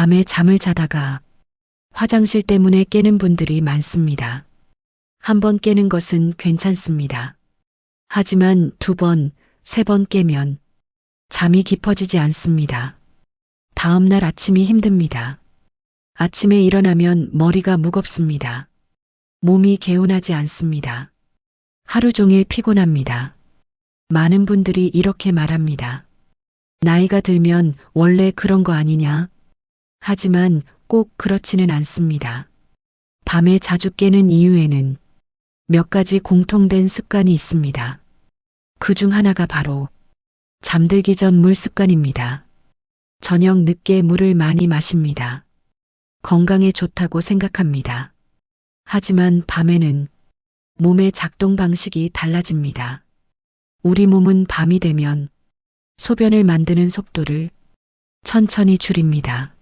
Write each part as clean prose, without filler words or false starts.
밤에 잠을 자다가 화장실 때문에 깨는 분들이 많습니다. 한 번 깨는 것은 괜찮습니다. 하지만 두 번, 세 번 깨면 잠이 깊어지지 않습니다. 다음 날 아침이 힘듭니다. 아침에 일어나면 머리가 무겁습니다. 몸이 개운하지 않습니다. 하루 종일 피곤합니다. 많은 분들이 이렇게 말합니다. 나이가 들면 원래 그런 거 아니냐? 하지만 꼭 그렇지는 않습니다. 밤에 자주 깨는 이유에는 몇 가지 공통된 습관이 있습니다. 그 중 하나가 바로 잠들기 전 물 습관입니다. 저녁 늦게 물을 많이 마십니다. 건강에 좋다고 생각합니다. 하지만 밤에는 몸의 작동 방식이 달라집니다. 우리 몸은 밤이 되면 소변을 만드는 속도를 천천히 줄입니다.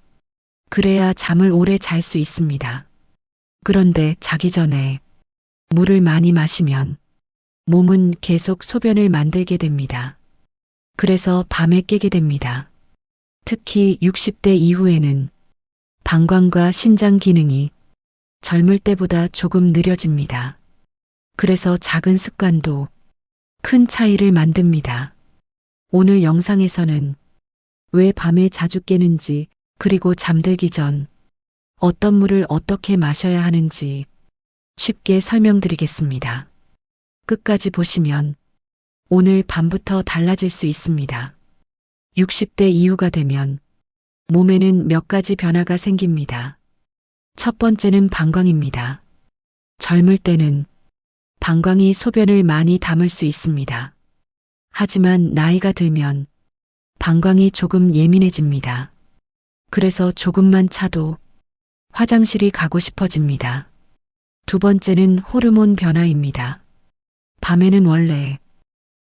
그래야 잠을 오래 잘 수 있습니다. 그런데 자기 전에 물을 많이 마시면 몸은 계속 소변을 만들게 됩니다. 그래서 밤에 깨게 됩니다. 특히 60대 이후에는 방광과 신장 기능이 젊을 때보다 조금 느려집니다. 그래서 작은 습관도 큰 차이를 만듭니다. 오늘 영상에서는 왜 밤에 자주 깨는지, 그리고 잠들기 전 어떤 물을 어떻게 마셔야 하는지 쉽게 설명드리겠습니다. 끝까지 보시면 오늘 밤부터 달라질 수 있습니다. 60대 이후가 되면 몸에는 몇 가지 변화가 생깁니다. 첫 번째는 방광입니다. 젊을 때는 방광이 소변을 많이 담을 수 있습니다. 하지만 나이가 들면 방광이 조금 예민해집니다. 그래서 조금만 차도 화장실이 가고 싶어집니다. 두 번째는 호르몬 변화입니다. 밤에는 원래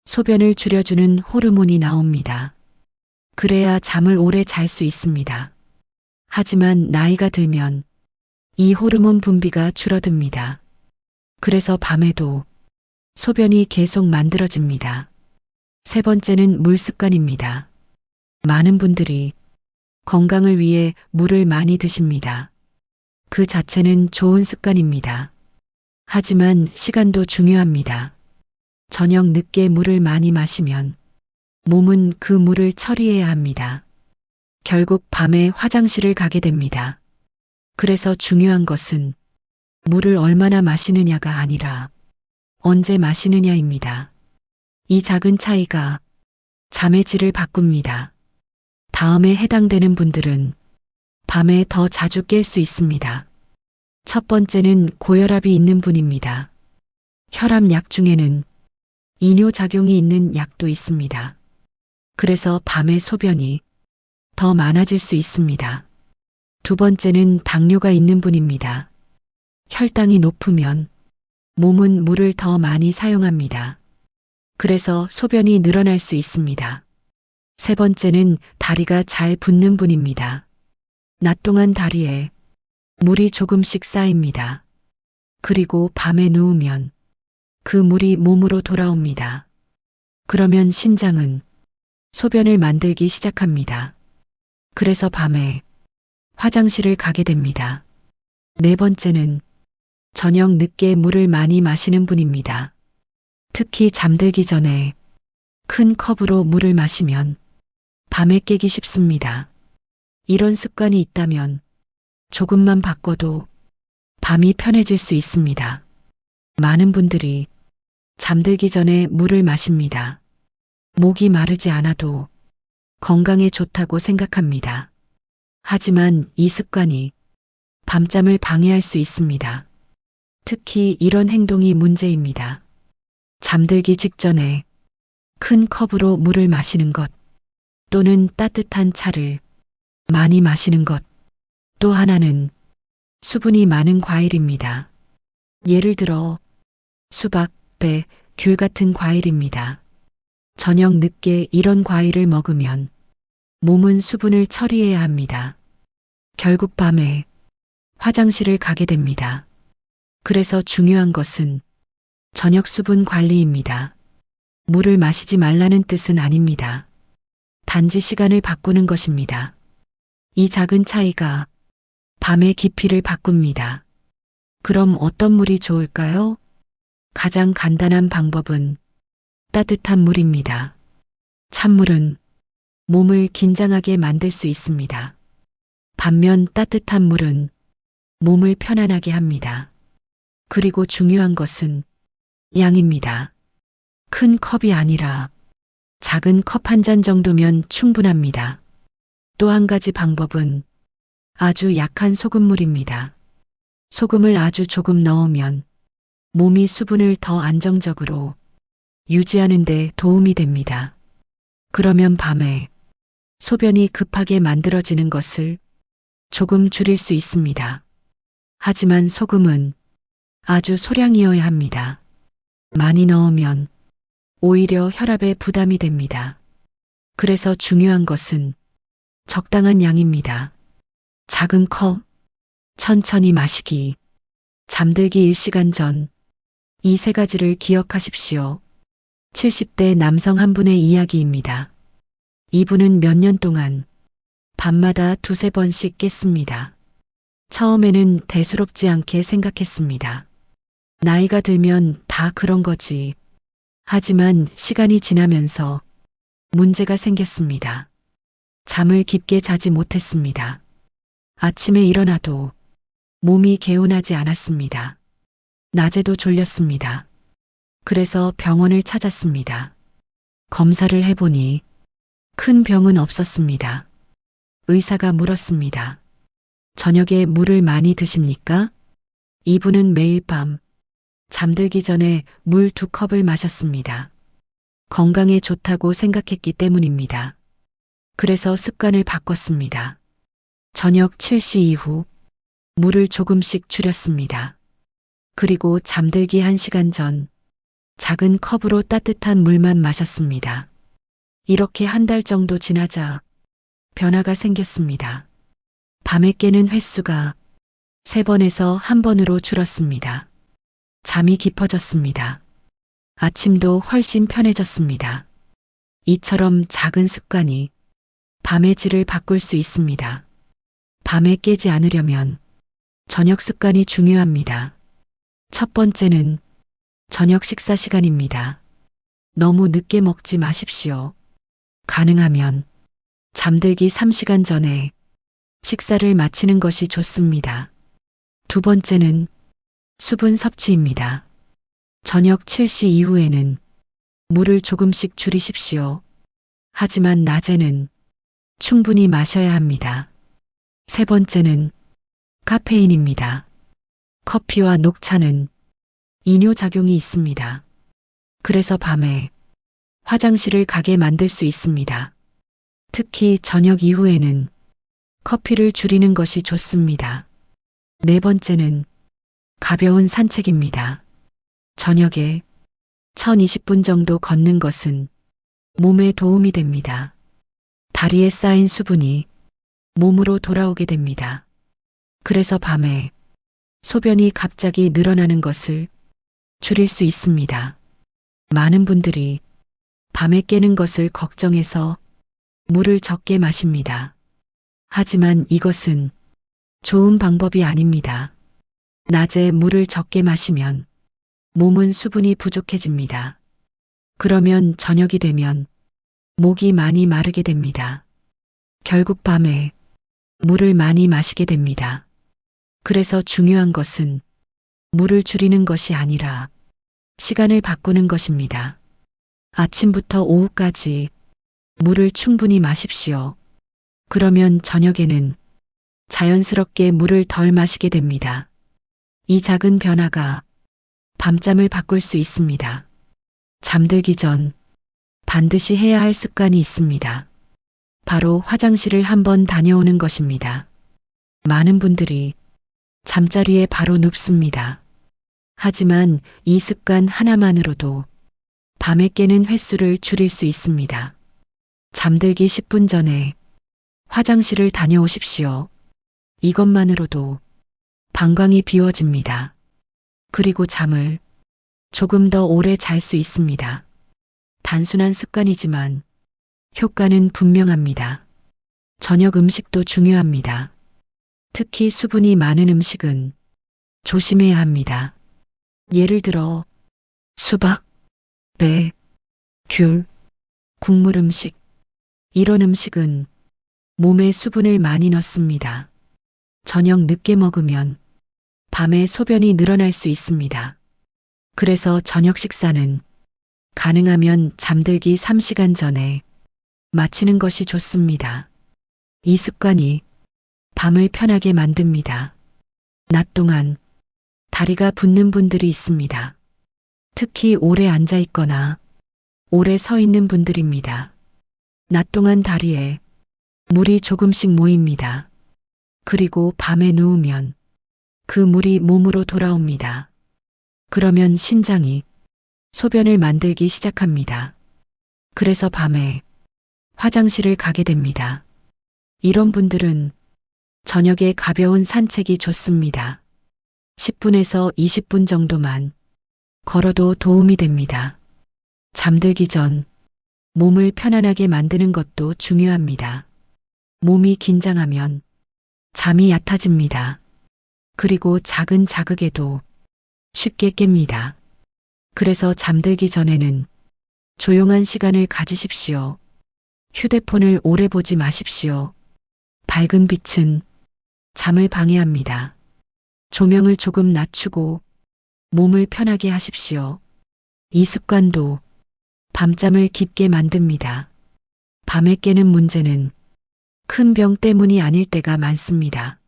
소변을 줄여주는 호르몬이 나옵니다. 그래야 잠을 오래 잘 수 있습니다. 하지만 나이가 들면 이 호르몬 분비가 줄어듭니다. 그래서 밤에도 소변이 계속 만들어집니다. 세 번째는 물 습관입니다. 많은 분들이 건강을 위해 물을 많이 드십니다. 그 자체는 좋은 습관입니다. 하지만 시간도 중요합니다. 저녁 늦게 물을 많이 마시면 몸은 그 물을 처리해야 합니다. 결국 밤에 화장실을 가게 됩니다. 그래서 중요한 것은 물을 얼마나 마시느냐가 아니라 언제 마시느냐입니다. 이 작은 차이가 잠의 질을 바꿉니다. 다음에 해당되는 분들은 밤에 더 자주 깰 수 있습니다. 첫 번째는 고혈압이 있는 분입니다. 혈압약 중에는 이뇨작용이 있는 약도 있습니다. 그래서 밤에 소변이 더 많아질 수 있습니다. 두 번째는 당뇨가 있는 분입니다. 혈당이 높으면 몸은 물을 더 많이 사용합니다. 그래서 소변이 늘어날 수 있습니다. 세 번째는 다리가 잘 붓는 분입니다. 낮 동안 다리에 물이 조금씩 쌓입니다. 그리고 밤에 누우면 그 물이 몸으로 돌아옵니다. 그러면 신장은 소변을 만들기 시작합니다. 그래서 밤에 화장실을 가게 됩니다. 네 번째는 저녁 늦게 물을 많이 마시는 분입니다. 특히 잠들기 전에 큰 컵으로 물을 마시면 밤에 깨기 쉽습니다. 이런 습관이 있다면 조금만 바꿔도 밤이 편해질 수 있습니다. 많은 분들이 잠들기 전에 물을 마십니다. 목이 마르지 않아도 건강에 좋다고 생각합니다. 하지만 이 습관이 밤잠을 방해할 수 있습니다. 특히 이런 행동이 문제입니다. 잠들기 직전에 큰 컵으로 물을 마시는 것, 또는 따뜻한 차를 많이 마시는 것, 또 하나는 수분이 많은 과일입니다. 예를 들어 수박, 배, 귤 같은 과일입니다. 저녁 늦게 이런 과일을 먹으면 몸은 수분을 처리해야 합니다. 결국 밤에 화장실을 가게 됩니다. 그래서 중요한 것은 저녁 수분 관리입니다. 물을 마시지 말라는 뜻은 아닙니다. 단지 시간을 바꾸는 것입니다. 이 작은 차이가 밤의 깊이를 바꿉니다. 그럼 어떤 물이 좋을까요? 가장 간단한 방법은 따뜻한 물입니다. 찬물은 몸을 긴장하게 만들 수 있습니다. 반면 따뜻한 물은 몸을 편안하게 합니다. 그리고 중요한 것은 양입니다. 큰 컵이 아니라 작은 컵 한 잔 정도면 충분합니다. 또 한 가지 방법은 아주 약한 소금물입니다. 소금을 아주 조금 넣으면 몸이 수분을 더 안정적으로 유지하는 데 도움이 됩니다. 그러면 밤에 소변이 급하게 만들어지는 것을 조금 줄일 수 있습니다. 하지만 소금은 아주 소량이어야 합니다. 많이 넣으면 오히려 혈압에 부담이 됩니다. 그래서 중요한 것은 적당한 양입니다. 작은 컵, 천천히 마시기, 잠들기 1시간 전, 이 세 가지를 기억하십시오. 70대 남성 한 분의 이야기입니다. 이분은 몇 년 동안 밤마다 두세 번씩 깼습니다. 처음에는 대수롭지 않게 생각했습니다. 나이가 들면 다 그런 거지. 하지만 시간이 지나면서 문제가 생겼습니다. 잠을 깊게 자지 못했습니다. 아침에 일어나도 몸이 개운하지 않았습니다. 낮에도 졸렸습니다. 그래서 병원을 찾았습니다. 검사를 해보니 큰 병은 없었습니다. 의사가 물었습니다. 저녁에 물을 많이 드십니까? 이분은 매일 밤 잠들기 전에 물 2컵을 마셨습니다. 건강에 좋다고 생각했기 때문입니다. 그래서 습관을 바꿨습니다. 저녁 7시 이후 물을 조금씩 줄였습니다. 그리고 잠들기 1시간 전 작은 컵으로 따뜻한 물만 마셨습니다. 이렇게 한 달 정도 지나자 변화가 생겼습니다. 밤에 깨는 횟수가 3번에서 1번으로 줄었습니다. 잠이 깊어졌습니다. 아침도 훨씬 편해졌습니다. 이처럼 작은 습관이 밤의 질을 바꿀 수 있습니다. 밤에 깨지 않으려면 저녁 습관이 중요합니다. 첫 번째는 저녁 식사 시간입니다. 너무 늦게 먹지 마십시오. 가능하면 잠들기 3시간 전에 식사를 마치는 것이 좋습니다. 두 번째는 수분 섭취입니다. 저녁 7시 이후에는 물을 조금씩 줄이십시오. 하지만 낮에는 충분히 마셔야 합니다. 세 번째는 카페인입니다. 커피와 녹차는 이뇨작용이 있습니다. 그래서 밤에 화장실을 가게 만들 수 있습니다. 특히 저녁 이후에는 커피를 줄이는 것이 좋습니다. 네 번째는 가벼운 산책입니다. 저녁에 1020분 정도 걷는 것은 몸에 도움이 됩니다. 다리에 쌓인 수분이 몸으로 돌아오게 됩니다. 그래서 밤에 소변이 갑자기 늘어나는 것을 줄일 수 있습니다. 많은 분들이 밤에 깨는 것을 걱정해서 물을 적게 마십니다. 하지만 이것은 좋은 방법이 아닙니다. 낮에 물을 적게 마시면 몸은 수분이 부족해집니다. 그러면 저녁이 되면 목이 많이 마르게 됩니다. 결국 밤에 물을 많이 마시게 됩니다. 그래서 중요한 것은 물을 줄이는 것이 아니라 시간을 바꾸는 것입니다. 아침부터 오후까지 물을 충분히 마십시오. 그러면 저녁에는 자연스럽게 물을 덜 마시게 됩니다. 이 작은 변화가 밤잠을 바꿀 수 있습니다. 잠들기 전 반드시 해야 할 습관이 있습니다. 바로 화장실을 한번 다녀오는 것입니다. 많은 분들이 잠자리에 바로 눕습니다. 하지만 이 습관 하나만으로도 밤에 깨는 횟수를 줄일 수 있습니다. 잠들기 10분 전에 화장실을 다녀오십시오. 이것만으로도 방광이 비워집니다. 그리고 잠을 조금 더 오래 잘 수 있습니다. 단순한 습관이지만 효과는 분명합니다. 저녁 음식도 중요합니다. 특히 수분이 많은 음식은 조심해야 합니다. 예를 들어 수박, 배, 귤, 국물 음식. 이런 음식은 몸에 수분을 많이 넣습니다. 저녁 늦게 먹으면 밤에 소변이 늘어날 수 있습니다. 그래서 저녁 식사는 가능하면 잠들기 3시간 전에 마치는 것이 좋습니다. 이 습관이 밤을 편하게 만듭니다. 낮 동안 다리가 붓는 분들이 있습니다. 특히 오래 앉아 있거나 오래 서 있는 분들입니다. 낮 동안 다리에 물이 조금씩 모입니다. 그리고 밤에 누우면 그 물이 몸으로 돌아옵니다. 그러면 신장이 소변을 만들기 시작합니다. 그래서 밤에 화장실을 가게 됩니다. 이런 분들은 저녁에 가벼운 산책이 좋습니다. 10분에서 20분 정도만 걸어도 도움이 됩니다. 잠들기 전 몸을 편안하게 만드는 것도 중요합니다. 몸이 긴장하면 잠이 얕아집니다. 그리고 작은 자극에도 쉽게 깹니다. 그래서 잠들기 전에는 조용한 시간을 가지십시오. 휴대폰을 오래 보지 마십시오. 밝은 빛은 잠을 방해합니다. 조명을 조금 낮추고 몸을 편하게 하십시오. 이 습관도 밤잠을 깊게 만듭니다. 밤에 깨는 문제는 큰 병 때문이 아닐 때가 많습니다.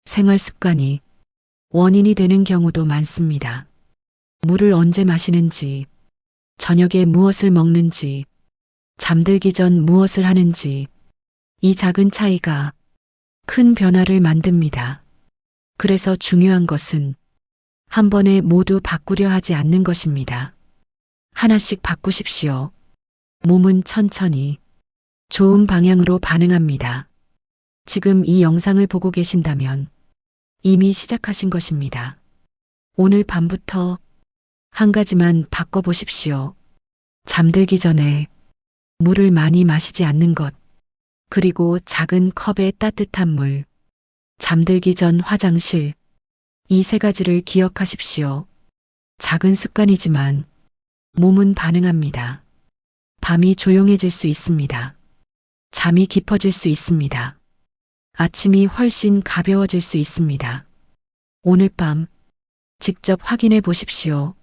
생활 습관이 원인이 되는 경우도 많습니다. 물을 언제 마시는지, 저녁에 무엇을 먹는지, 잠들기 전 무엇을 하는지, 이 작은 차이가 큰 변화를 만듭니다. 그래서 중요한 것은 한 번에 모두 바꾸려 하지 않는 것입니다. 하나씩 바꾸십시오. 몸은 천천히 좋은 방향으로 반응합니다. 지금 이 영상을 보고 계신다면 이미 시작하신 것입니다. 오늘 밤부터 한 가지만 바꿔보십시오. 잠들기 전에 물을 많이 마시지 않는 것, 그리고 작은 컵에 따뜻한 물, 잠들기 전 화장실, 이 세 가지를 기억하십시오. 작은 습관이지만 몸은 반응합니다. 밤이 조용해질 수 있습니다. 잠이 깊어질 수 있습니다. 아침이 훨씬 가벼워질 수 있습니다. 오늘 밤 직접 확인해 보십시오.